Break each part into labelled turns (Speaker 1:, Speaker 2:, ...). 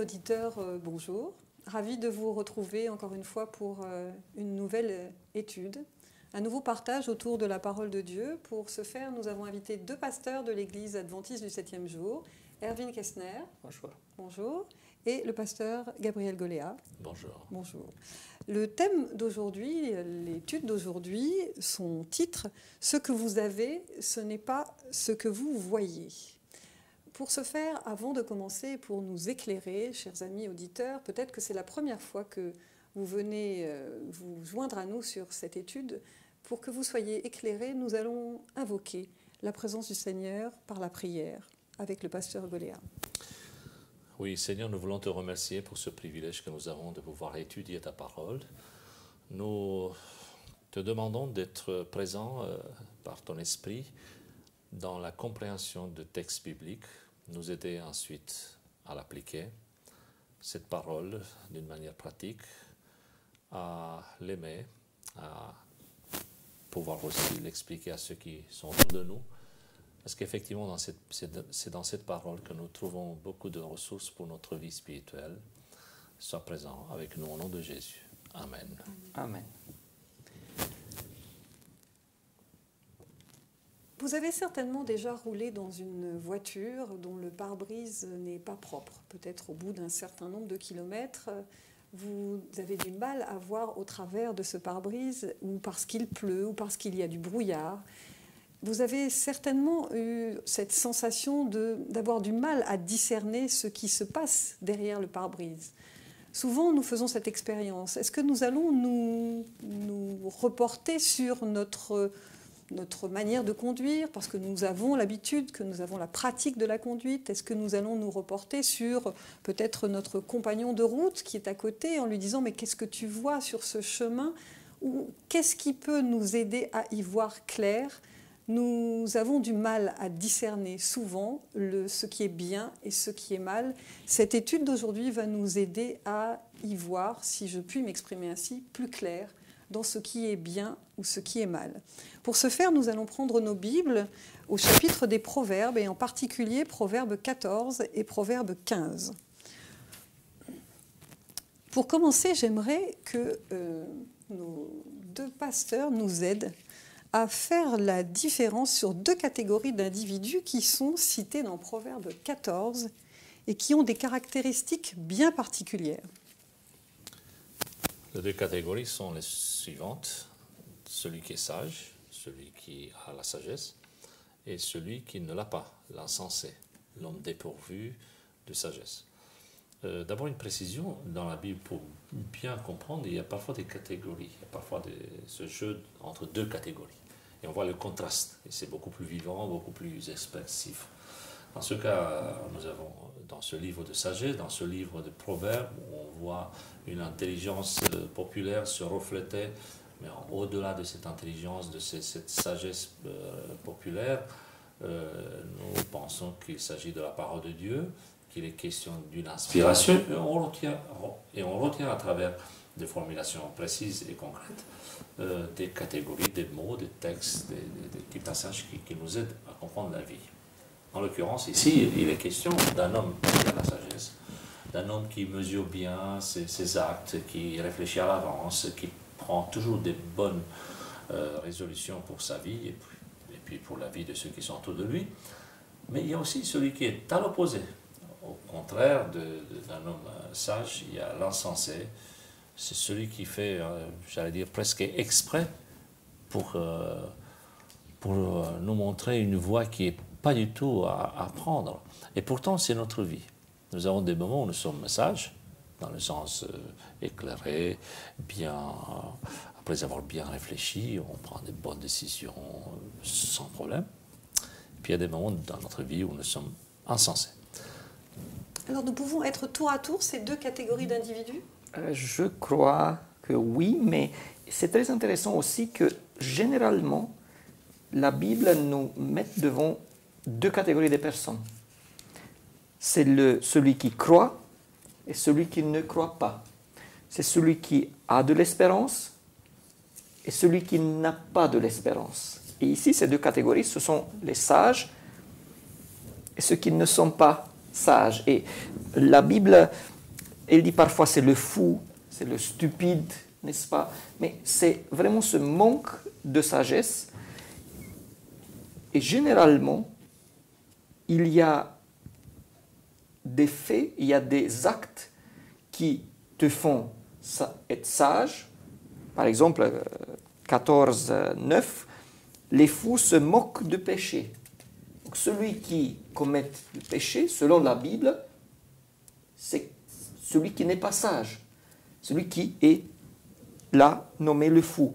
Speaker 1: auditeurs, bonjour. Ravi de vous retrouver encore une fois pour une nouvelle étude, un nouveau partage autour de la parole de Dieu. Pour ce faire, nous avons invité deux pasteurs de l'Église adventiste du 7e jour, Erwin Kessner.
Speaker 2: Bonjour.
Speaker 1: Bonjour. Et le pasteur Gabriel Goléa.
Speaker 2: Bonjour.
Speaker 1: Bonjour. Le thème d'aujourd'hui, l'étude d'aujourd'hui, son titre, « Ce que vous avez, ce n'est pas ce que vous voyez ». Pour ce faire, avant de commencer, pour nous éclairer, chers amis auditeurs, peut-être que c'est la première fois que vous venez vous joindre à nous sur cette étude. Pour que vous soyez éclairés, nous allons invoquer la présence du Seigneur par la prière avec le pasteur Goléa.
Speaker 2: Oui, Seigneur, nous voulons te remercier pour ce privilège que nous avons de pouvoir étudier ta parole. Nous te demandons d'être présent par ton esprit dans la compréhension de textes bibliques, nous aider ensuite à l'appliquer, cette parole d'une manière pratique, à l'aimer, à pouvoir aussi l'expliquer à ceux qui sont autour de nous. Parce qu'effectivement, c'est dans cette parole que nous trouvons beaucoup de ressources pour notre vie spirituelle. Sois présent avec nous au nom de Jésus. Amen.
Speaker 3: Amen.
Speaker 1: Vous avez certainement déjà roulé dans une voiture dont le pare-brise n'est pas propre. Peut-être au bout d'un certain nombre de kilomètres, vous avez du mal à voir au travers de ce pare-brise, ou parce qu'il pleut, ou parce qu'il y a du brouillard. Vous avez certainement eu cette sensation d'avoir du mal à discerner ce qui se passe derrière le pare-brise. Souvent, nous faisons cette expérience. Est-ce que nous allons nous reporter sur notre manière de conduire, parce que nous avons l'habitude, que nous avons la pratique de la conduite? Est-ce que nous allons nous reporter sur peut-être notre compagnon de route qui est à côté en lui disant « Mais qu'est-ce que tu vois sur ce chemin ?» ou qu'est-ce qui peut nous aider à y voir clair? Nous avons du mal à discerner souvent ce qui est bien et ce qui est mal. Cette étude d'aujourd'hui va nous aider à y voir, si je puis m'exprimer ainsi, plus clair dans ce qui est bien ou ce qui est mal. Pour ce faire, nous allons prendre nos Bibles au chapitre des Proverbes, et en particulier Proverbe 14 et Proverbe 15. Pour commencer, j'aimerais que nos deux pasteurs nous aident à faire la différence sur deux catégories d'individus qui sont cités dans Proverbe 14 et qui ont des caractéristiques bien particulières.
Speaker 2: Les deux catégories sont les suivantes. Celui qui est sage, celui qui a la sagesse, et celui qui ne l'a pas, l'insensé, l'homme dépourvu de sagesse. D'abord une précision, dans la Bible, pour bien comprendre, il y a parfois des catégories, il y a parfois ce jeu entre deux catégories. Et on voit le contraste, et c'est beaucoup plus vivant, beaucoup plus expressif. Dans ce cas, nous avons dans ce livre de sagesse, dans ce livre de proverbes, on voit une intelligence populaire se refléter, mais au-delà de cette intelligence, de cette sagesse populaire, nous pensons qu'il s'agit de la parole de Dieu, qu'il est question d'une inspiration, et on retient à travers des formulations précises et concrètes, des catégories, des mots, des textes, des petits passages qui nous aident à comprendre la vie. En l'occurrence, ici, il est question d'un homme qui a la sagesse, d'un homme qui mesure bien ses actes, qui réfléchit à l'avance, qui prend toujours des bonnes résolutions pour sa vie et puis pour la vie de ceux qui sont autour de lui. Mais il y a aussi celui qui est à l'opposé. Au contraire d'un homme sage, il y a l'insensé. C'est celui qui fait, j'allais dire, presque exprès pour nous montrer une voie qui n'est pas du tout à prendre. Et pourtant, c'est notre vie. Nous avons des moments où nous sommes sages, dans le sens éclairé, après avoir bien réfléchi, on prend des bonnes décisions sans problème. Et puis il y a des moments dans notre vie où nous sommes insensés.
Speaker 1: Alors nous pouvons être tour à tour ces deux catégories d'individus?
Speaker 3: Je crois que oui, mais c'est très intéressant aussi que généralement, la Bible nous met devant deux catégories de personnes. C'est celui qui croit et celui qui ne croit pas. C'est celui qui a de l'espérance et celui qui n'a pas de l'espérance. Et ici, ces deux catégories, ce sont les sages et ceux qui ne sont pas sages. Et la Bible Elle dit parfois c'est le fou, c'est le stupide, n'est-ce pas? Mais c'est vraiment ce manque de sagesse. Et généralement, il y a des faits, il y a des actes qui te font être sage. Par exemple, 14, 9, les fous se moquent de péché. Donc, celui qui commet le péché, selon la Bible, c'est celui qui n'est pas sage, celui qui est là nommé le fou.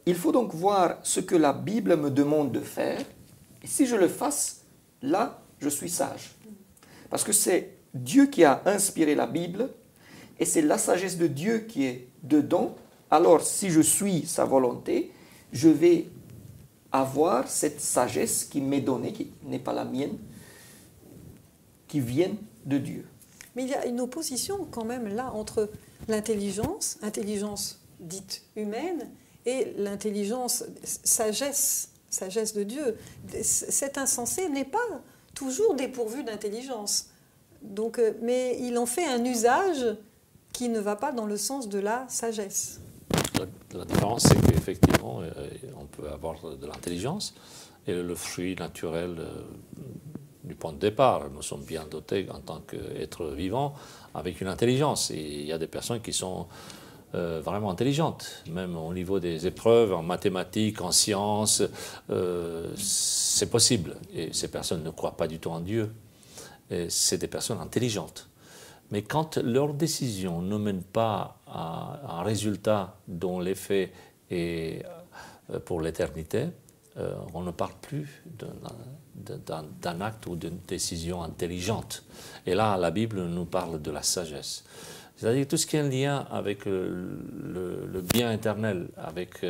Speaker 3: Il faut donc voir ce que la Bible me demande de faire, et si je le fasse, là, je suis sage. Parce que c'est Dieu qui a inspiré la Bible, et c'est la sagesse de Dieu qui est dedans. Alors, si je suis sa volonté, je vais avoir cette sagesse qui m'est donnée, qui n'est pas la mienne, qui vient de Dieu.
Speaker 1: Mais il y a une opposition quand même là entre l'intelligence, intelligence dite humaine, et l'intelligence, sagesse de Dieu. Cet insensé n'est pas toujours dépourvu d'intelligence. Donc, mais il en fait un usage qui ne va pas dans le sens de la sagesse.
Speaker 2: La différence, c'est qu'effectivement, on peut avoir de l'intelligence, et le fruit naturel du point de départ. Nous sommes bien dotés en tant qu'êtres vivants avec une intelligence. Et il y a des personnes qui sont vraiment intelligentes, même au niveau des épreuves, en mathématiques, en sciences, c'est possible. Et ces personnes ne croient pas du tout en Dieu. C'est des personnes intelligentes. Mais quand leur décision ne mène pas à un résultat dont l'effet est pour l'éternité, on ne parle plus d'un acte ou d'une décision intelligente. Et là, la Bible nous parle de la sagesse. C'est-à-dire tout ce qui est en lien avec le bien éternel, avec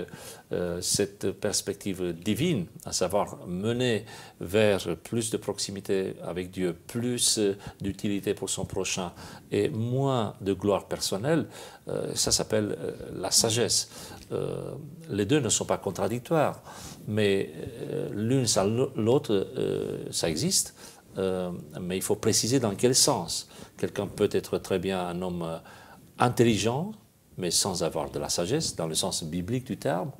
Speaker 2: cette perspective divine, à savoir mener vers plus de proximité avec Dieu, plus d'utilité pour son prochain et moins de gloire personnelle, ça s'appelle la sagesse. Les deux ne sont pas contradictoires, mais l'une sans l'autre, ça existe. Mais il faut préciser dans quel sens. Quelqu'un peut être très bien un homme intelligent, mais sans avoir de la sagesse, dans le sens biblique du terme,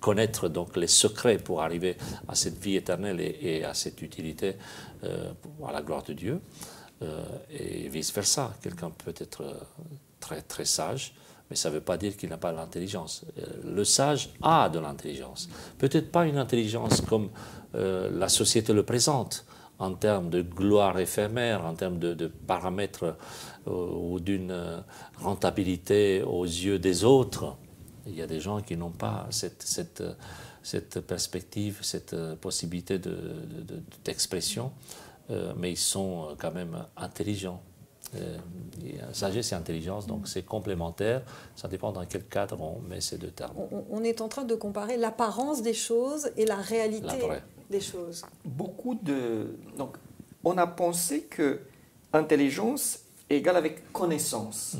Speaker 2: connaître donc les secrets pour arriver à cette vie éternelle et à cette utilité à la gloire de Dieu, et vice-versa. Quelqu'un peut être très, très sage, mais ça ne veut pas dire qu'il n'a pas l'intelligence. Le sage a de l'intelligence. Peut-être pas une intelligence comme la société le présente, en termes de gloire éphémère, en termes de paramètres ou d'une rentabilité aux yeux des autres. Il y a des gens qui n'ont pas cette perspective, cette possibilité d'expression, mais ils sont quand même intelligents. Sagesse et intelligence, donc c'est complémentaire, ça dépend dans quel cadre on met ces deux termes.
Speaker 1: On est en train de comparer l'apparence des choses et la réalité des choses.
Speaker 3: Donc, on a pensé que intelligence est égale avec connaissance.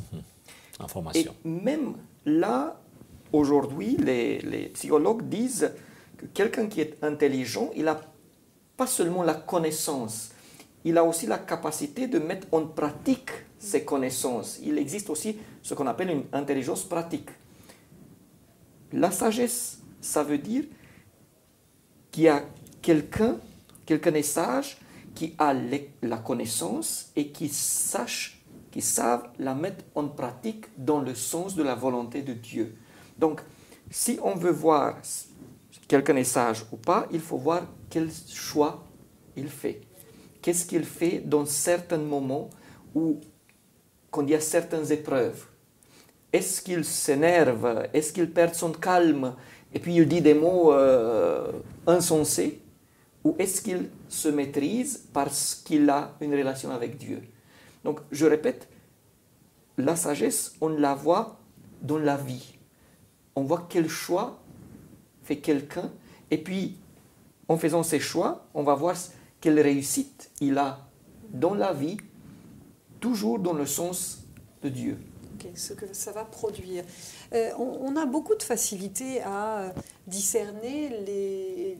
Speaker 2: Information.
Speaker 3: Et même là, aujourd'hui, les psychologues disent que quelqu'un qui est intelligent, il n'a pas seulement la connaissance, il a aussi la capacité de mettre en pratique ses connaissances. Il existe aussi ce qu'on appelle une intelligence pratique. La sagesse, ça veut dire qu'il y a quelqu'un est sage, qui a la connaissance et qui savent la mettre en pratique dans le sens de la volonté de Dieu. Donc, si on veut voir quelqu'un est sage ou pas, il faut voir quel choix il fait. Qu'est-ce qu'il fait dans certains moments où, quand il y a certaines épreuves. Est-ce qu'il s'énerve? Est-ce qu'il perd son calme et puis il dit des mots insensés? Ou est-ce qu'il se maîtrise parce qu'il a une relation avec Dieu? Donc, je répète, la sagesse, on la voit dans la vie. On voit quel choix fait quelqu'un. Et puis, en faisant ces choix, on va voir quelle réussite il a dans la vie, toujours dans le sens de Dieu.
Speaker 1: Ce que ça va produire. On a beaucoup de facilité à discerner les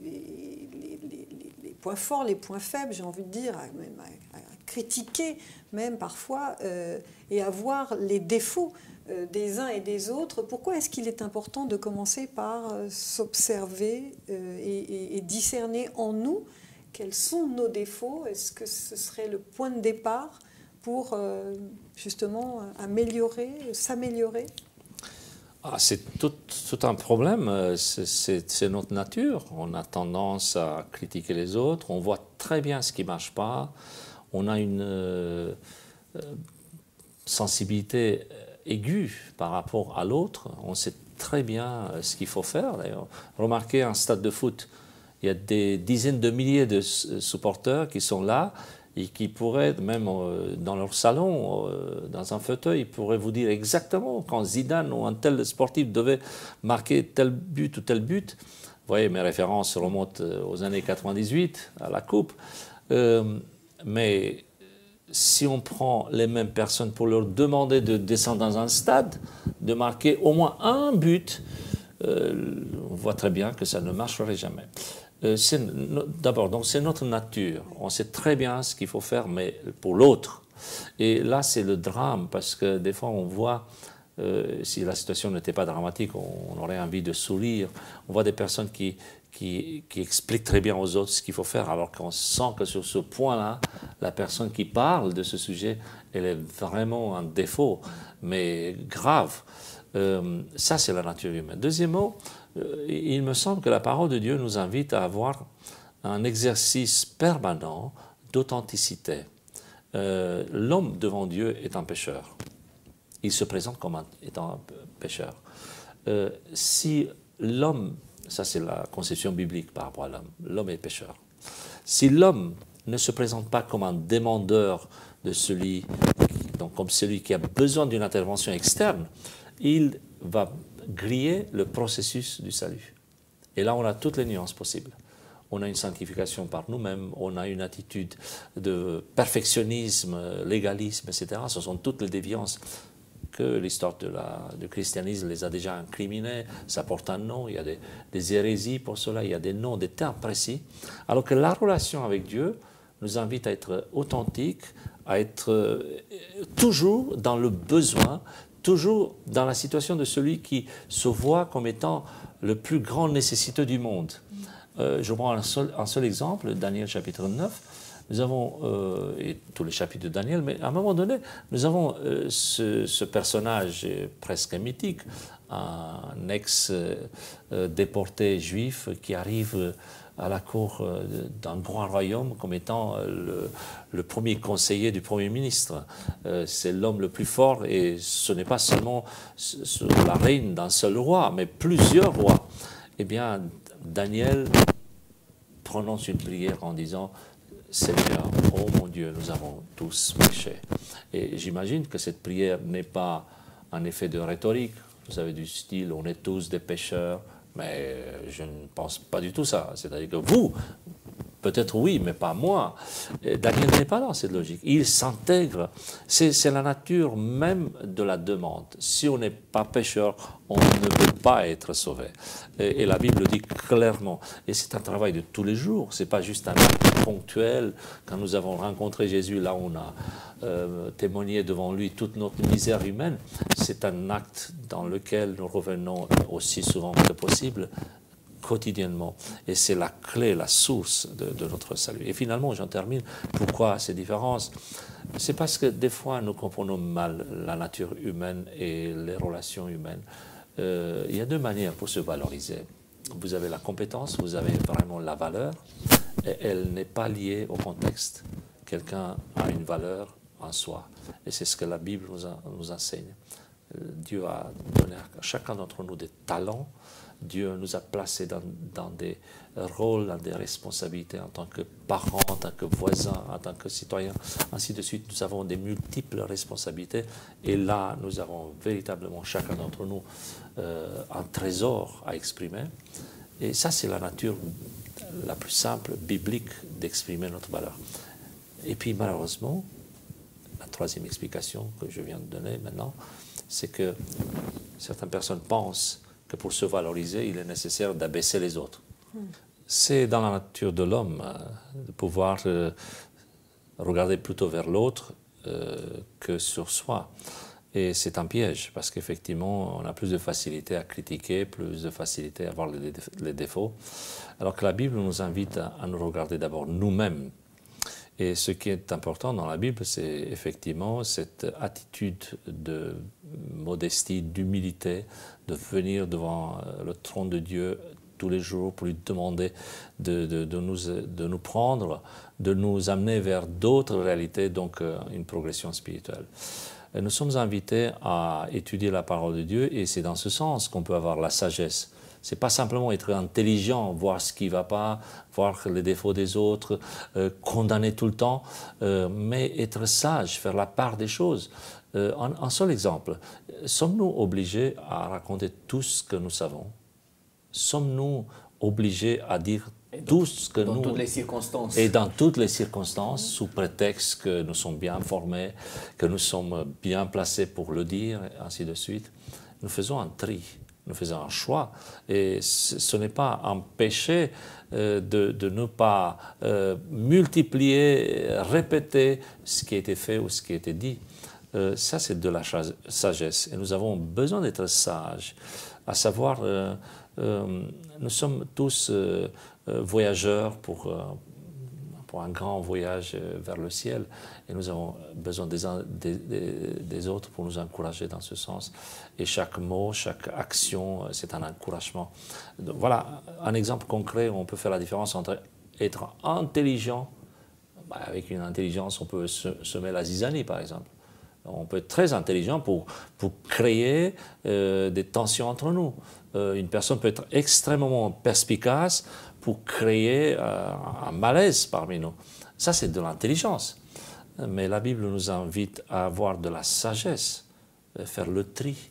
Speaker 1: points forts, les points faibles, j'ai envie de dire, même à critiquer même parfois et à voir les défauts des uns et des autres. Pourquoi est-ce qu'il est important de commencer par s'observer et discerner en nous quels sont nos défauts? Est-ce que ce serait le point de départ pour justement s'améliorer?
Speaker 2: C'est tout un problème, c'est notre nature. On a tendance à critiquer les autres, on voit très bien ce qui ne marche pas, on a une sensibilité aiguë par rapport à l'autre, on sait très bien ce qu'il faut faire. D'ailleurs, remarquez un stade de foot, il y a des dizaines de milliers de supporters qui sont là, et qui pourraient, même dans leur salon, dans un fauteuil, ils pourraient vous dire exactement quand Zidane ou un tel sportif devait marquer tel but ou tel but. Vous voyez, mes références remontent aux années 98, à la Coupe. Mais si on prend les mêmes personnes pour leur demander de descendre dans un stade, de marquer au moins un but, on voit très bien que ça ne marcherait jamais. D'abord, donc c'est notre nature. On sait très bien ce qu'il faut faire, mais pour l'autre. Et là, c'est le drame, parce que des fois, on voit, si la situation n'était pas dramatique, on aurait envie de sourire. On voit des personnes qui expliquent très bien aux autres ce qu'il faut faire, alors qu'on sent que sur ce point-là, la personne qui parle de ce sujet, elle est vraiment un défaut, mais grave. Ça, c'est la nature humaine. Deuxièmement, il me semble que la parole de Dieu nous invite à avoir un exercice permanent d'authenticité. L'homme devant Dieu est un pécheur. Il se présente comme étant un pécheur. Si l'homme, ça c'est la conception biblique par rapport à l'homme, l'homme est pécheur. Si l'homme ne se présente pas comme un demandeur de donc comme celui qui a besoin d'une intervention externe, il va griller le processus du salut. Et là, on a toutes les nuances possibles. On a une sanctification par nous-mêmes, on a une attitude de perfectionnisme, légalisme, etc. Ce sont toutes les déviances que l'histoire du christianisme les a déjà incriminées. Ça porte un nom, il y a des hérésies pour cela, il y a des noms, des termes précis. Alors que la relation avec Dieu nous invite à être authentiques, à être toujours dans le besoin, toujours dans la situation de celui qui se voit comme étant le plus grand nécessiteux du monde. Je prends un seul exemple, Daniel chapitre 9. Nous avons, et tous les chapitres de Daniel, mais à un moment donné, nous avons ce personnage presque mythique, un ex-déporté juif qui arrive à la cour d'un grand royaume comme étant le premier conseiller du Premier ministre. C'est l'homme le plus fort, et ce n'est pas seulement la reine d'un seul roi, mais plusieurs rois. Eh bien, Daniel prononce une prière en disant « Seigneur, oh mon Dieu, nous avons tous péché ». Et j'imagine que cette prière n'est pas un effet de rhétorique, vous savez, du style « on est tous des pécheurs ». Mais je ne pense pas du tout ça. C'est-à-dire que vous, peut-être oui, mais pas moi. Et Daniel n'est pas dans cette logique. Il s'intègre. C'est la nature même de la demande. Si on n'est pas pécheur, on ne peut pas être sauvé. Et la Bible le dit clairement. Et c'est un travail de tous les jours. Ce n'est pas juste un acte ponctuel. Quand nous avons rencontré Jésus, là on a témoigné devant lui toute notre misère humaine. C'est un acte dans lequel nous revenons aussi souvent que possible, quotidiennement. Et c'est la clé, la source de notre salut. Et finalement, j'en termine. Pourquoi ces différences? C'est parce que des fois, nous comprenons mal la nature humaine et les relations humaines. Il y a deux manières pour se valoriser. Vous avez la compétence, vous avez vraiment la valeur, et elle n'est pas liée au contexte. Quelqu'un a une valeur en soi. Et c'est ce que la Bible nous enseigne. Dieu a donné à chacun d'entre nous des talents. Dieu nous a placés dans des rôles, dans des responsabilités en tant que parents, en tant que voisins, en tant que citoyens, ainsi de suite. Nous avons des multiples responsabilités, et là, nous avons véritablement, chacun d'entre nous, un trésor à exprimer. Et ça, c'est la nature la plus simple, biblique, d'exprimer notre valeur. Et puis, malheureusement, la troisième explication que je viens de donner maintenant, c'est que certaines personnes pensent que pour se valoriser, il est nécessaire d'abaisser les autres. C'est dans la nature de l'homme de pouvoir regarder plutôt vers l'autre que sur soi. Et c'est un piège, parce qu'effectivement, on a plus de facilité à critiquer, plus de facilité à voir les défauts, alors que la Bible nous invite à nous regarder d'abord nous-mêmes. Et ce qui est important dans la Bible, c'est effectivement cette attitude de modestie, d'humilité, de venir devant le trône de Dieu tous les jours pour lui demander de nous prendre, de nous amener vers d'autres réalités, donc une progression spirituelle. Et nous sommes invités à étudier la parole de Dieu, et c'est dans ce sens qu'on peut avoir la sagesse. Ce n'est pas simplement être intelligent, voir ce qui ne va pas, voir les défauts des autres, condamner tout le temps, mais être sage, faire la part des choses. Un seul exemple, sommes-nous obligés à raconter tout ce que nous savons? Sommes-nous obligés à dire tout ce que nous...
Speaker 3: Dans toutes les circonstances.
Speaker 2: Et dans toutes les circonstances, sous prétexte que nous sommes bien formés, que nous sommes bien placés pour le dire, et ainsi de suite. Nous faisons un tri. Nous faisons un choix, et ce n'est pas un péché de ne pas multiplier, répéter ce qui a été fait ou ce qui a été dit. Ça, c'est de la sagesse, et nous avons besoin d'être sages, à savoir, nous sommes tous voyageurs pour un grand voyage vers le ciel, et nous avons besoin des uns des autres pour nous encourager dans ce sens. Et chaque mot, chaque action, c'est un encouragement. Donc, voilà un exemple concret où on peut faire la différence entre être intelligent, avec une intelligence on peut semer la zizanie par exemple. On peut être très intelligent pour créer des tensions entre nous. Une personne peut être extrêmement perspicace pour créer un malaise parmi nous. Ça, c'est de l'intelligence. Mais la Bible nous invite à avoir de la sagesse, de faire le tri.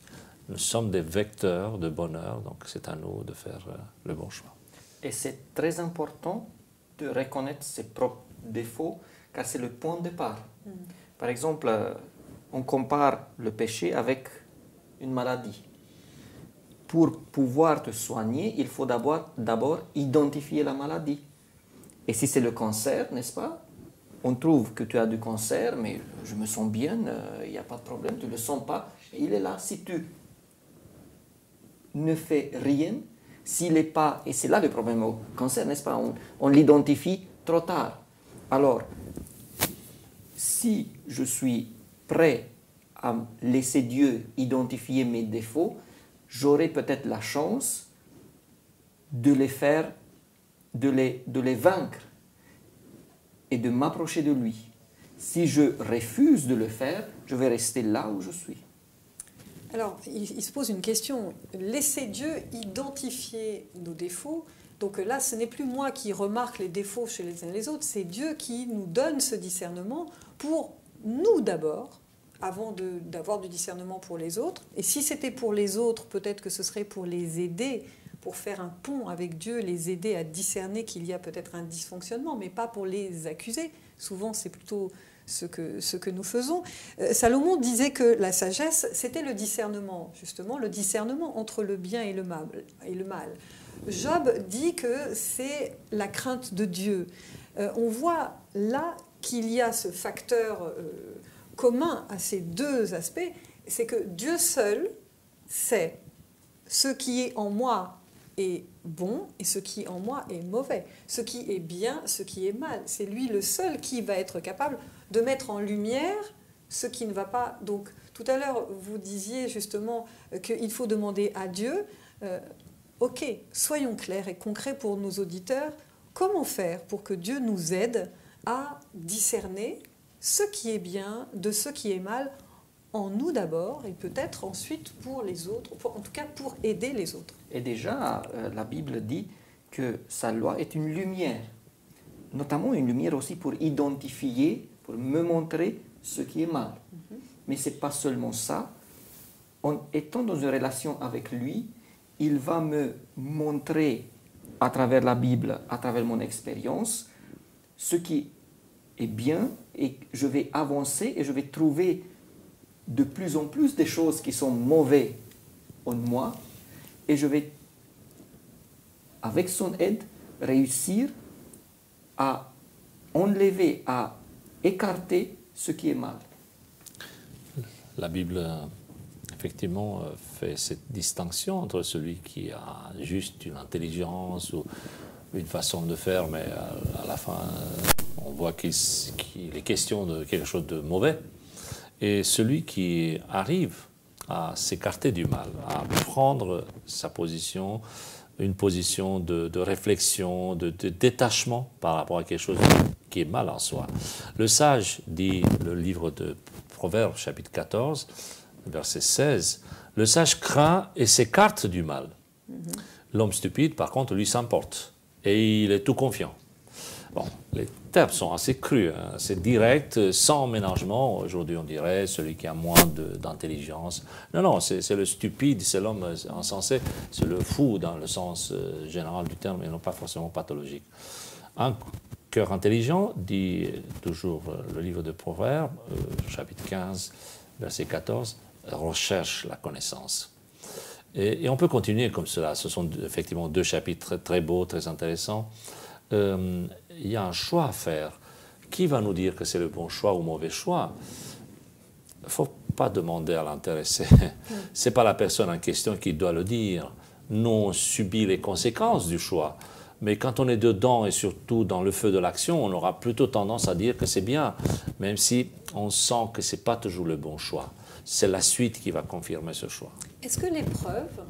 Speaker 2: Nous sommes des vecteurs de bonheur, donc c'est à nous de faire le bon choix.
Speaker 3: Et c'est très important de reconnaître ses propres défauts, car c'est le point de départ. Par exemple, on compare le péché avec une maladie. Pour pouvoir te soigner, il faut d'abord identifier la maladie. Et si c'est le cancer, n'est-ce pas? On trouve que tu as du cancer, mais je me sens bien, il n'y a pas de problème, tu ne le sens pas. Il est là. Si tu ne fais rien, s'il n'est pas... Et c'est là le problème au cancer, n'est-ce pas? On l'identifie trop tard. Alors, si je suis prêt à laisser Dieu identifier mes défauts, j'aurai peut-être la chance de les faire, de les vaincre et de m'approcher de lui. Si je refuse de le faire, je vais rester là où je suis.
Speaker 1: Alors, il se pose une question. Laisser Dieu identifier nos défauts. Donc là, ce n'est plus moi qui remarque les défauts chez les uns et les autres, c'est Dieu qui nous donne ce discernement pour nous d'abord, avant d'avoir du discernement pour les autres. Et si c'était pour les autres, peut-être que ce serait pour les aider, pour faire un pont avec Dieu, les aider à discerner qu'il y a peut-être un dysfonctionnement, mais pas pour les accuser. Souvent, c'est plutôt ce que nous faisons. Salomon disait que la sagesse, c'était le discernement, justement, le discernement entre le bien et le mal. Job dit que c'est la crainte de Dieu. On voit là qu'il y a ce facteur commun à ces deux aspects, c'est que Dieu seul sait ce qui est en moi est bon et ce qui en moi est mauvais, ce qui est bien, ce qui est mal. C'est lui le seul qui va être capable de mettre en lumière ce qui ne va pas. Donc, tout à l'heure, vous disiez justement qu'il faut demander à Dieu, ok, soyons clairs et concrets pour nos auditeurs, comment faire pour que Dieu nous aide à discerner ce qui est bien de ce qui est mal en nous d'abord et peut-être ensuite pour les autres, en tout cas pour aider les autres.
Speaker 3: Et déjà, la Bible dit que sa loi est une lumière, notamment une lumière aussi pour identifier, pour me montrer ce qui est mal. Mais ce n'est pas seulement ça. En étant dans une relation avec lui, il va me montrer à travers la Bible, à travers mon expérience, ce qui est bien, et je vais avancer et je vais trouver de plus en plus des choses qui sont mauvaises en moi, et je vais, avec son aide, réussir à enlever, à écarter ce qui est mal.
Speaker 2: La Bible, effectivement, fait cette distinction entre celui qui a juste une intelligence ou une façon de faire, mais à la fin, on voit qu'il est question de quelque chose de mauvais, et celui qui arrive à s'écarter du mal, à prendre sa position, une position de réflexion, de détachement par rapport à quelque chose qui est mal en soi. Le sage, dit le livre de Proverbes, chapitre 14, verset 16, le sage craint et s'écarte du mal. L'homme stupide, par contre, lui s'emporte et il est tout confiant. Bon, les termes sont assez crus, hein, assez directs, sans ménagement. Aujourd'hui, on dirait celui qui a moins d'intelligence. Non, non, c'est le stupide, c'est l'homme insensé, c'est le fou dans le sens général du terme et non pas forcément pathologique. Un cœur intelligent, dit toujours le livre de Proverbes, chapitre 15, verset 14, recherche la connaissance. Et on peut continuer comme cela. Ce sont effectivement deux chapitres très beaux, très intéressants. Il y a un choix à faire. Qui va nous dire que c'est le bon choix ou le mauvais choix? Il ne faut pas demander à l'intéressé. Ce n'est pas la personne en question qui doit le dire. Nous, on subit les conséquences du choix. Mais quand on est dedans et surtout dans le feu de l'action, on aura plutôt tendance à dire que c'est bien, même si on sent que ce n'est pas toujours le bon choix. C'est la suite qui va confirmer ce choix.
Speaker 1: Est-ce que l'épreuve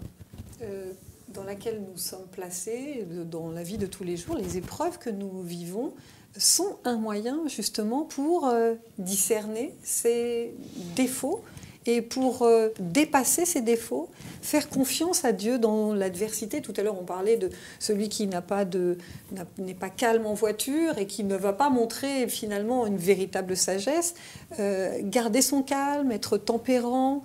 Speaker 1: dans laquelle nous sommes placés, dans la vie de tous les jours, les épreuves que nous vivons, sont un moyen justement pour discerner ces défauts et pour dépasser ces défauts, faire confiance à Dieu dans l'adversité? Tout à l'heure, on parlait de celui qui n'est pas calme en voiture et qui ne va pas montrer finalement une véritable sagesse. Garder son calme, être tempérant,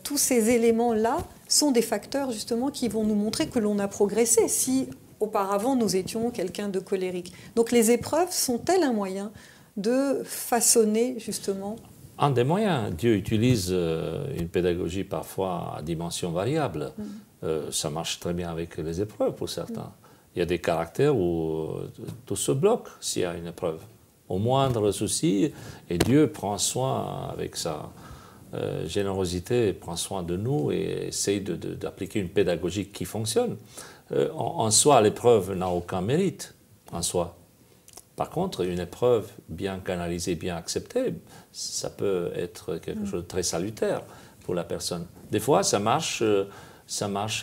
Speaker 1: tous ces éléments-là sont des facteurs justement qui vont nous montrer que l'on a progressé si auparavant nous étions quelqu'un de colérique. Donc les épreuves sont-elles un moyen de façonner justement?
Speaker 2: Un des moyens. Dieu utilise une pédagogie parfois à dimension variable. Ça marche très bien avec les épreuves pour certains. Il y a des caractères où tout se bloque s'il y a une épreuve. Au moindre souci, et Dieu prend soin avec sa générosité, prend soin de nous et essaye d'appliquer une pédagogie qui fonctionne. En soi, l'épreuve n'a aucun mérite, en soi. Par contre, une épreuve bien canalisée, bien acceptée, ça peut être quelque chose de très salutaire pour la personne. Des fois, ça marche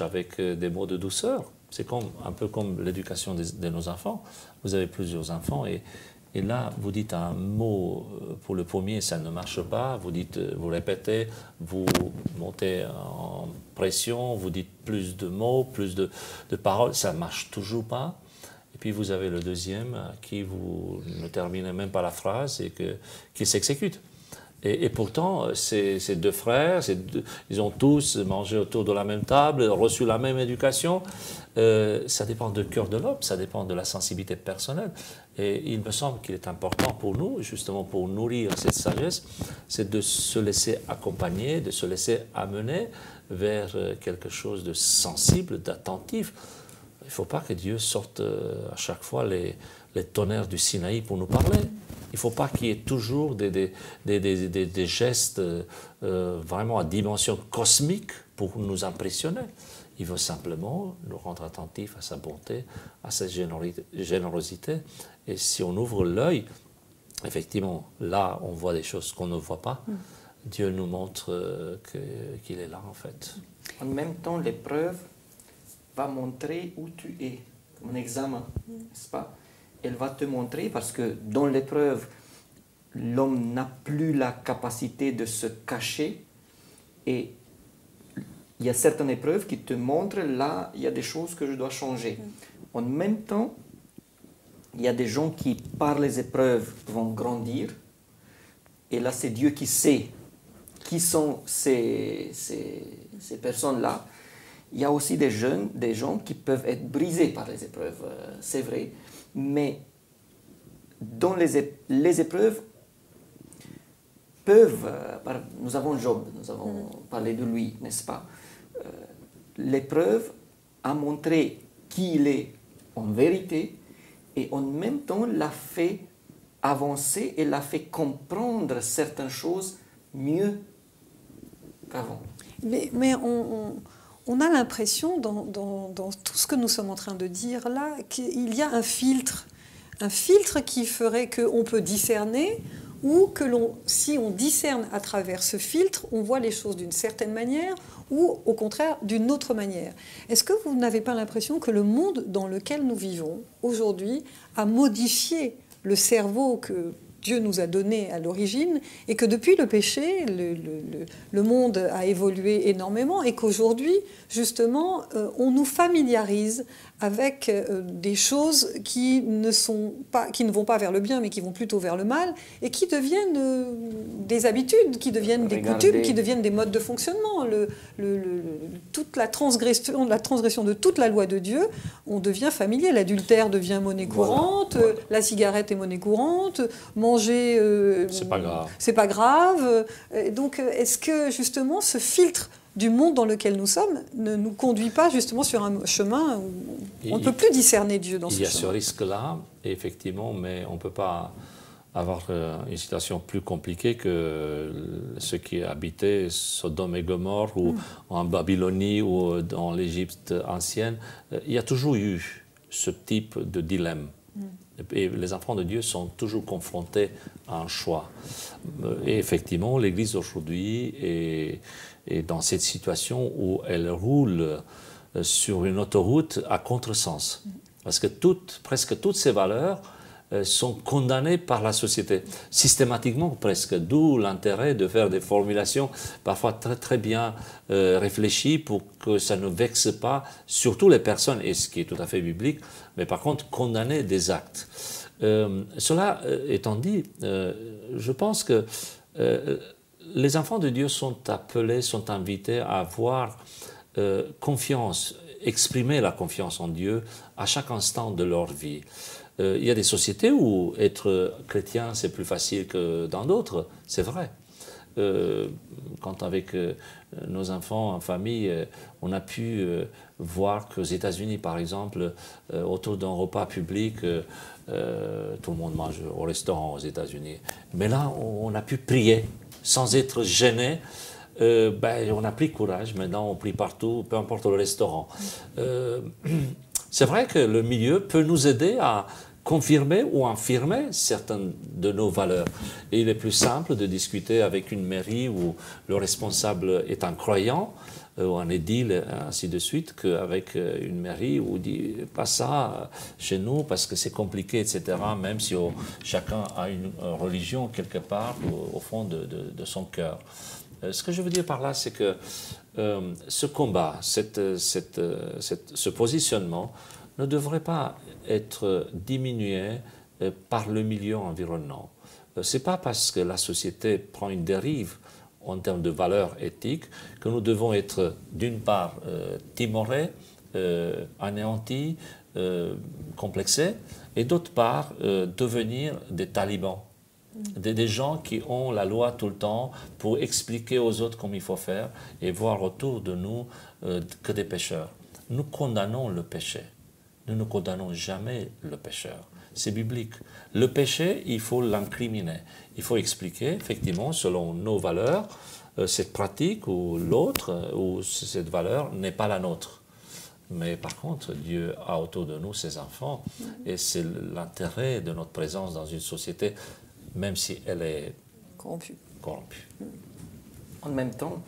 Speaker 2: avec des mots de douceur. C'est un peu comme l'éducation de nos enfants. Vous avez plusieurs enfants et là, vous dites un mot pour le premier, ça ne marche pas. Vous répétez, vous montez en pression, vous dites plus de mots, plus de paroles, ça ne marche toujours pas. Et puis vous avez le deuxième qui vous ne terminez même pas la phrase et qui s'exécute. Et pourtant, ces deux frères, ils ont tous mangé autour de la même table, reçu la même éducation. Ça dépend du cœur de l'homme, ça dépend de la sensibilité personnelle. Et il me semble qu'il est important pour nous, justement pour nourrir cette sagesse, c'est de se laisser accompagner, de se laisser amener vers quelque chose de sensible, d'attentif. Il ne faut pas que Dieu sorte à chaque fois les tonnerres du Sinaï pour nous parler. Il ne faut pas qu'il y ait toujours des gestes vraiment à dimension cosmique pour nous impressionner. Il veut simplement nous rendre attentifs à sa bonté, à sa générosité. Et si on ouvre l'œil, effectivement, là, on voit des choses qu'on ne voit pas. Dieu nous montre qu'il est là, en fait.
Speaker 3: En même temps, l'épreuve va montrer où tu es, comme un examen, n'est-ce pas? Elle va te montrer parce que dans l'épreuve, l'homme n'a plus la capacité de se cacher et il y a certaines épreuves qui te montrent là, il y a des choses que je dois changer. En même temps, il y a des gens qui, par les épreuves, vont grandir et là, c'est Dieu qui sait qui sont ces personnes-là. Il y a aussi des gens qui peuvent être brisés par les épreuves, c'est vrai, mais dans les épreuves peuvent, nous avons Job, nous avons parlé de lui, n'est-ce pas? L'épreuve a montré qui il est en vérité et en même temps l'a fait avancé et l'a fait comprendre certaines choses mieux qu'avant.
Speaker 1: Mais on a l'impression, dans tout ce que nous sommes en train de dire là, qu'il y a un filtre qui ferait qu'on peut discerner, ou que si on discerne à travers ce filtre, on voit les choses d'une certaine manière, ou au contraire d'une autre manière. Est-ce que vous n'avez pas l'impression que le monde dans lequel nous vivons aujourd'hui a modifié le cerveau que Dieu nous a donné à l'origine, et que depuis le péché, le monde a évolué énormément, et qu'aujourd'hui, justement, on nous familiarise avec des choses qui ne vont pas vers le bien, mais qui vont plutôt vers le mal, et qui deviennent des habitudes, qui deviennent des coutumes, qui deviennent des modes de fonctionnement. Toute la transgression de toute la loi de Dieu, on devient familier. L'adultère devient monnaie courante, voilà. La cigarette est monnaie courante, manger, c'est pas grave. Donc, est-ce que justement ce filtre du monde dans lequel nous sommes ne nous conduit pas justement sur un chemin où on ne peut plus discerner Dieu dans ce chemin?
Speaker 2: Il y a ce risque-là, effectivement, mais on ne peut pas avoir une situation plus compliquée que ceux qui habitaient Sodome et Gomorrhe ou en Babylonie ou dans l'Égypte ancienne. Il y a toujours eu ce type de dilemme. Et les enfants de Dieu sont toujours confrontés à un choix. Et effectivement, l'Église aujourd'hui est dans cette situation où elle roule sur une autoroute à contresens. Parce que presque toutes ces valeurs sont condamnées par la société, systématiquement presque, d'où l'intérêt de faire des formulations parfois très, très bien réfléchies pour que ça ne vexe pas surtout les personnes, et ce qui est tout à fait biblique, mais par contre condamner des actes. Cela étant dit, je pense que les enfants de Dieu sont appelés, sont invités à avoir confiance, exprimer la confiance en Dieu à chaque instant de leur vie. Il y a des sociétés où être chrétien, c'est plus facile que dans d'autres, c'est vrai. Quand avec nos enfants en famille, on a pu voir qu'aux États-Unis, par exemple, autour d'un repas public, tout le monde mange au restaurant aux États-Unis. Mais là, on a pu prier sans être gêné. On a pris courage, maintenant on prie partout, peu importe le restaurant. C'est vrai que le milieu peut nous aider à confirmer ou infirmer certaines de nos valeurs. Et il est plus simple de discuter avec une mairie où le responsable est un croyant, ou un édile, ainsi de suite, qu'avec une mairie où on dit « pas ça chez nous parce que c'est compliqué, etc. » même si chacun a une religion quelque part au fond de son cœur. Ce que je veux dire par là, c'est que ce combat, ce positionnement ne devrait pas être diminué par le milieu environnant. Ce n'est pas parce que la société prend une dérive en termes de valeurs éthiques que nous devons être d'une part timorés, anéantis, complexés, et d'autre part devenir des talibans. Des gens qui ont la loi tout le temps pour expliquer aux autres comment il faut faire et voir autour de nous que des pécheurs. Nous condamnons le péché. Nous ne condamnons jamais le pécheur. C'est biblique. Le péché, il faut l'incriminer. Il faut expliquer, effectivement, selon nos valeurs, cette pratique ou l'autre, ou cette valeur n'est pas la nôtre. Mais par contre, Dieu a autour de nous ses enfants, et c'est l'intérêt de notre présence dans une société, même si elle est corrompue.
Speaker 3: En même temps,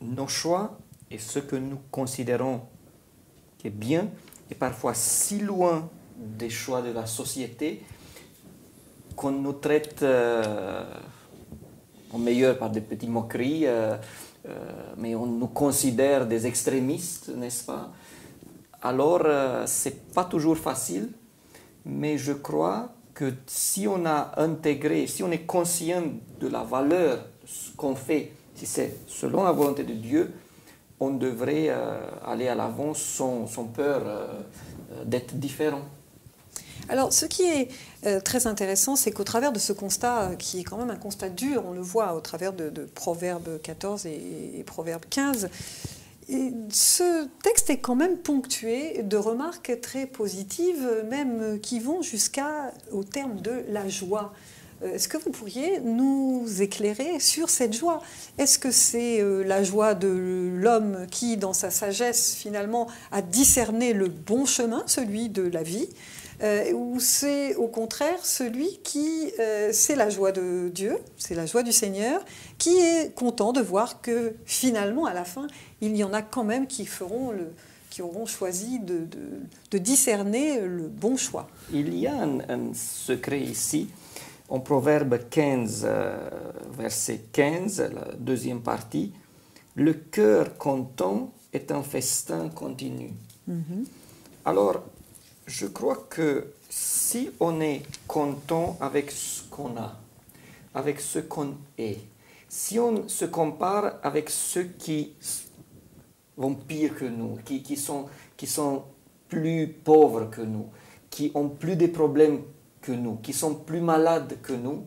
Speaker 3: nos choix et ce que nous considérons qui est bien est parfois si loin des choix de la société qu'on nous traite en meilleur par des petites moqueries, mais on nous considère des extrémistes, n'est-ce pas? Alors, ce n'est pas toujours facile, mais je crois que si on a intégré, si on est conscient de la valeur de ce qu'on fait, si c'est selon la volonté de Dieu, on devrait aller à l'avant sans peur d'être différent.
Speaker 1: Alors, ce qui est très intéressant, c'est qu'au travers de ce constat, qui est quand même un constat dur, on le voit au travers de Proverbe 14 et Proverbe 15, Et ce texte est quand même ponctué de remarques très positives, même qui vont jusqu'au terme de la joie. Est-ce que vous pourriez nous éclairer sur cette joie? Est-ce que c'est la joie de l'homme qui, dans sa sagesse, finalement, a discerné le bon chemin, celui de la vie, ou c'est au contraire celui qui, c'est la joie de Dieu, c'est la joie du Seigneur, qui est content de voir que finalement, à la fin, il y en a quand même qui auront choisi de discerner le bon choix.
Speaker 3: Il y a un secret ici. En Proverbe 15, verset 15, la deuxième partie, le cœur content est un festin continu. Alors, je crois que si on est content avec ce qu'on a, avec ce qu'on est, si on se compare avec ceux qui vont pire que nous, qui sont plus pauvres que nous, qui ont plus de problèmes que nous, qui sont plus malades que nous,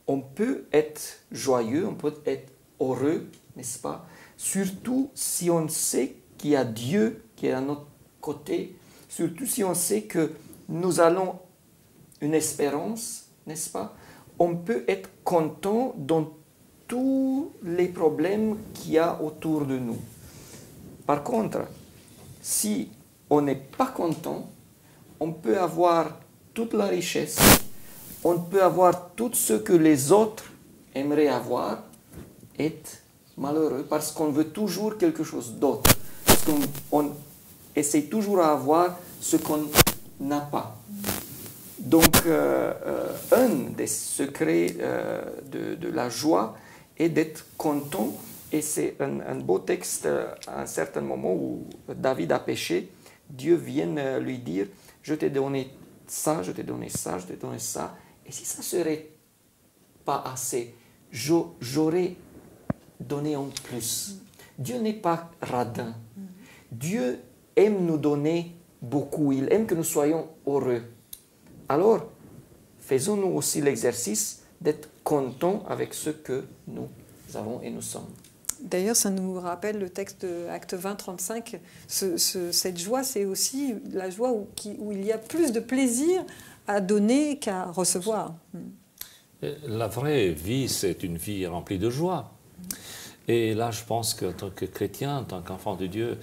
Speaker 3: on peut être joyeux, on peut être heureux, n'est-ce pas? Surtout si on sait qu'il y a Dieu qui est à notre côté, surtout si on sait que nous allons une espérance, n'est-ce pas? On peut être content dans tous les problèmes qu'il y a autour de nous. Par contre, si on n'est pas content, on peut avoir toute la richesse, on peut avoir tout ce que les autres aimeraient avoir, être malheureux parce qu'on veut toujours quelque chose d'autre, parce qu'on essaie toujours d'avoir ce qu'on n'a pas. Donc, un des secrets de la joie est d'être content, et c'est un beau texte à un certain moment où David a péché. Dieu vient lui dire, je t'ai donné ça, je t'ai donné ça, je t'ai donné ça, et si ça ne serait pas assez, j'aurais donné en plus. Dieu n'est pas radin. Dieu aime nous donner beaucoup, il aime que nous soyons heureux. Alors, faisons-nous aussi l'exercice d'être contents avec ce que nous avons et nous sommes.
Speaker 1: D'ailleurs, ça nous rappelle le texte de Actes 20, 35. Cette joie, c'est aussi la joie où il y a plus de plaisir à donner qu'à recevoir.
Speaker 2: La vraie vie, c'est une vie remplie de joie. Et là, je pense qu'en tant que chrétien, en tant qu'enfant de Dieu,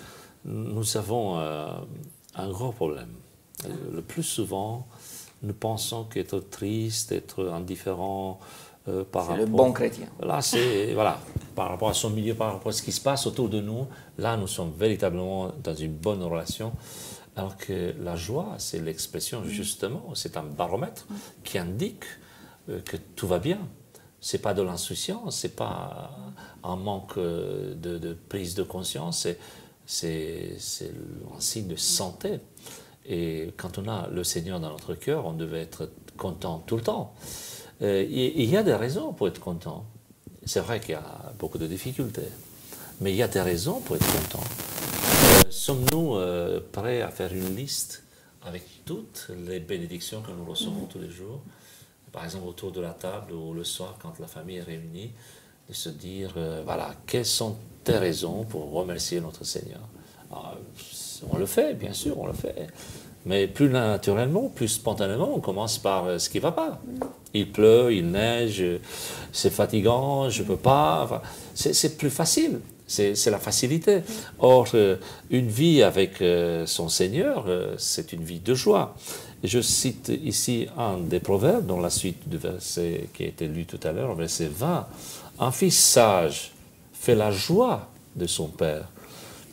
Speaker 2: nous avons un gros problème. Le plus souvent, nous pensons qu'être triste, être indifférent par rapport...
Speaker 3: C'est le bon chrétien.
Speaker 2: Là, c'est... Voilà. Par rapport à son milieu, par rapport à ce qui se passe autour de nous, là, nous sommes véritablement dans une bonne relation. Alors que la joie, c'est l'expression, justement, c'est un baromètre qui indique que tout va bien. Ce n'est pas de l'insouciance, ce n'est pas un manque de prise de conscience, c'est un signe de santé. Et quand on a le Seigneur dans notre cœur, on devait être content tout le temps. Il y a des raisons pour être content. C'est vrai qu'il y a beaucoup de difficultés, mais il y a des raisons pour être content. Sommes-nous prêts à faire une liste avec toutes les bénédictions que nous recevons tous les jours? Par exemple, autour de la table ou le soir, quand la famille est réunie, de se dire, voilà, quelles sont tes raisons pour remercier notre Seigneur? Alors, on le fait, bien sûr, on le fait. Mais plus naturellement, plus spontanément, on commence par ce qui ne va pas. Il pleut, il neige, c'est fatigant, je ne peux pas. Enfin, c'est plus facile, c'est la facilité. Or, une vie avec son Seigneur, c'est une vie de joie. Et je cite ici un des proverbes, dans la suite du verset qui a été lu tout à l'heure, verset 20. Un fils sage fait la joie de son père.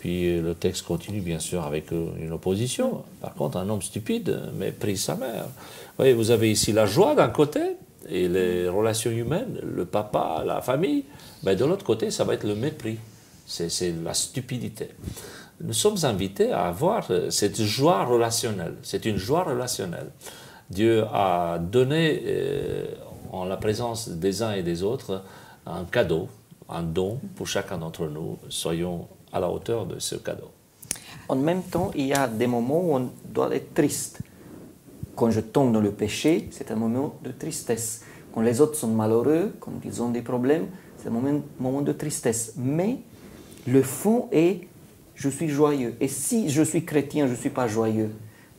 Speaker 2: Puis le texte continue bien sûr avec une opposition. Par contre, un homme stupide méprise sa mère. Vous voyez, vous avez ici la joie d'un côté et les relations humaines, le papa, la famille. Mais de l'autre côté, ça va être le mépris. C'est la stupidité. Nous sommes invités à avoir cette joie relationnelle. C'est une joie relationnelle. Dieu a donné en la présence des uns et des autres un cadeau, un don pour chacun d'entre nous. Soyons à la hauteur de ce cadeau.
Speaker 3: En même temps, il y a des moments où on doit être triste. Quand je tombe dans le péché, c'est un moment de tristesse. Quand les autres sont malheureux, quand ils ont des problèmes, c'est un moment de tristesse. Mais le fond est je suis joyeux. Et si je suis chrétien, je ne suis pas joyeux,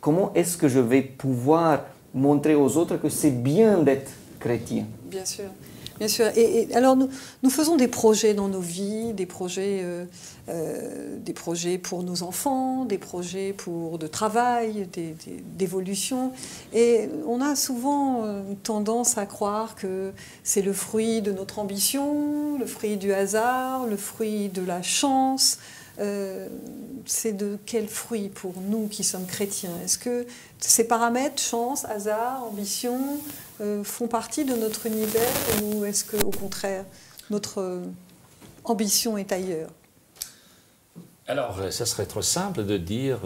Speaker 3: comment est-ce que je vais pouvoir montrer aux autres que c'est bien d'être chrétien?
Speaker 1: Bien sûr. Bien sûr. Et alors, nous faisons des projets dans nos vies, des projets pour nos enfants, des projets de travail, d'évolution. Et on a souvent tendance à croire que c'est le fruit de notre ambition, le fruit du hasard, le fruit de la chance. C'est de quel fruit pour nous qui sommes chrétiens? Est-ce que ces paramètres, chance, hasard, ambition, font partie de notre univers, ou est-ce qu'au contraire, notre ambition est ailleurs?
Speaker 2: Alors, ça serait trop simple de dire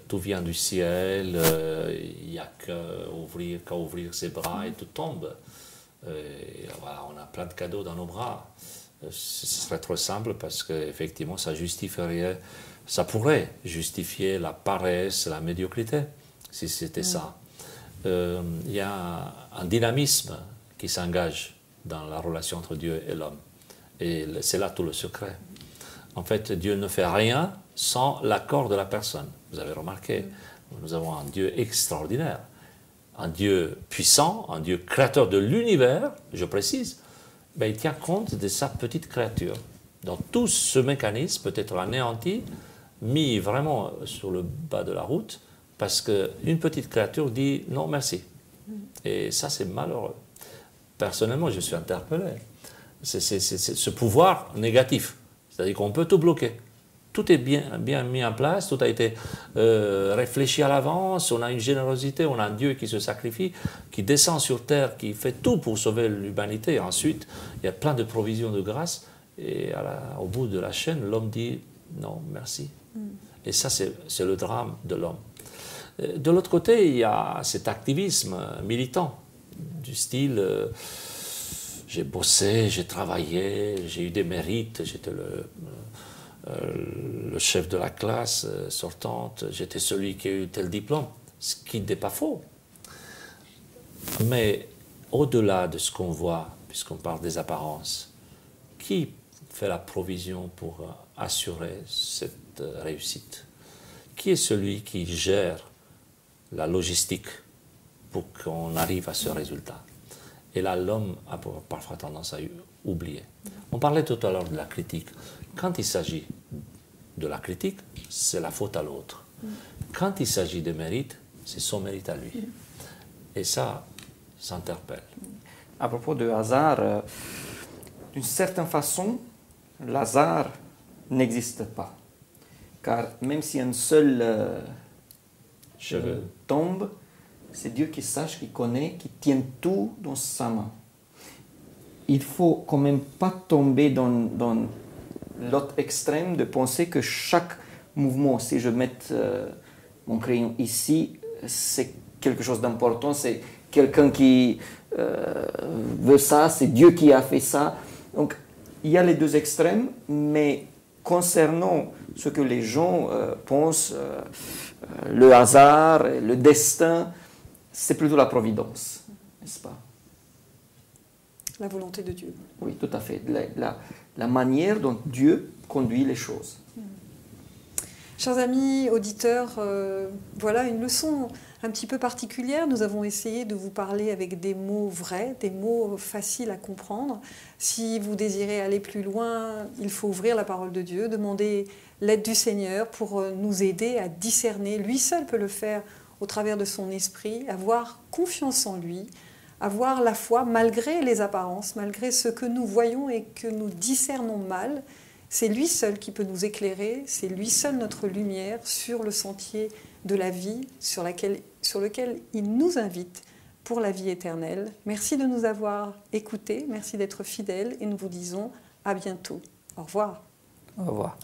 Speaker 2: tout vient du ciel, il n'y a qu'à ouvrir ses bras et tout tombe. Et voilà, on a plein de cadeaux dans nos bras. Ce serait trop simple parce qu'effectivement, ça pourrait justifier la paresse, la médiocrité, si c'était ça. Il y a un dynamisme qui s'engage dans la relation entre Dieu et l'homme. Et c'est là tout le secret. En fait, Dieu ne fait rien sans l'accord de la personne. Vous avez remarqué, nous avons un Dieu extraordinaire, un Dieu puissant, un Dieu créateur de l'univers, je précise. Ben, il tient compte de sa petite créature. Donc tout ce mécanisme peut être anéanti, mis vraiment sur le bas de la route, parce qu'une petite créature dit non merci. Et ça, c'est malheureux. Personnellement, je suis interpellé. C'est ce pouvoir négatif. C'est-à-dire qu'on peut tout bloquer. Tout est bien mis en place, tout a été réfléchi à l'avance, on a une générosité, on a un Dieu qui se sacrifie, qui descend sur terre, qui fait tout pour sauver l'humanité. Ensuite, il y a plein de provisions de grâce, et au bout de la chaîne, l'homme dit non, merci. Et ça, c'est le drame de l'homme. De l'autre côté, il y a cet activisme militant, du style j'ai bossé, j'ai travaillé, j'ai eu des mérites, j'étais le chef de la classe sortante, j'étais celui qui a eu tel diplôme, ce qui n'est pas faux. Mais au-delà de ce qu'on voit, puisqu'on parle des apparences, qui fait la provision pour assurer cette réussite? Qui est celui qui gère la logistique pour qu'on arrive à ce résultat? Et là, l'homme a parfois tendance à oublier. On parlait tout à l'heure de la critique. Quand il s'agit de la critique, c'est la faute à l'autre. Quand il s'agit de mérite, c'est son mérite à lui. Et ça s'interpelle.
Speaker 3: À propos de hasard, d'une certaine façon, l'hasard n'existe pas. Car même si un seul cheveu tombe, c'est Dieu qui sache, qui connaît, qui tient tout dans sa main. Il ne faut quand même pas tomber dans l'autre extrême de penser que chaque mouvement, si je mets mon crayon ici, c'est quelque chose d'important, c'est quelqu'un qui veut ça, c'est Dieu qui a fait ça. Donc, il y a les deux extrêmes, mais concernant ce que les gens pensent, le hasard, le destin, c'est plutôt la providence, n'est-ce pas?
Speaker 1: La volonté de Dieu.
Speaker 3: Oui, tout à fait. La manière dont Dieu conduit les choses.
Speaker 1: Chers amis, auditeurs, voilà une leçon un petit peu particulière. Nous avons essayé de vous parler avec des mots vrais, des mots faciles à comprendre. Si vous désirez aller plus loin, il faut ouvrir la parole de Dieu, demander l'aide du Seigneur pour nous aider à discerner. Lui seul peut le faire au travers de son esprit, avoir confiance en lui, avoir la foi malgré les apparences, malgré ce que nous voyons et que nous discernons mal. C'est lui seul qui peut nous éclairer, c'est lui seul notre lumière sur le sentier de la vie sur lequel il nous invite pour la vie éternelle. Merci de nous avoir écoutés, merci d'être fidèles et nous vous disons à bientôt. Au revoir.
Speaker 3: Au revoir.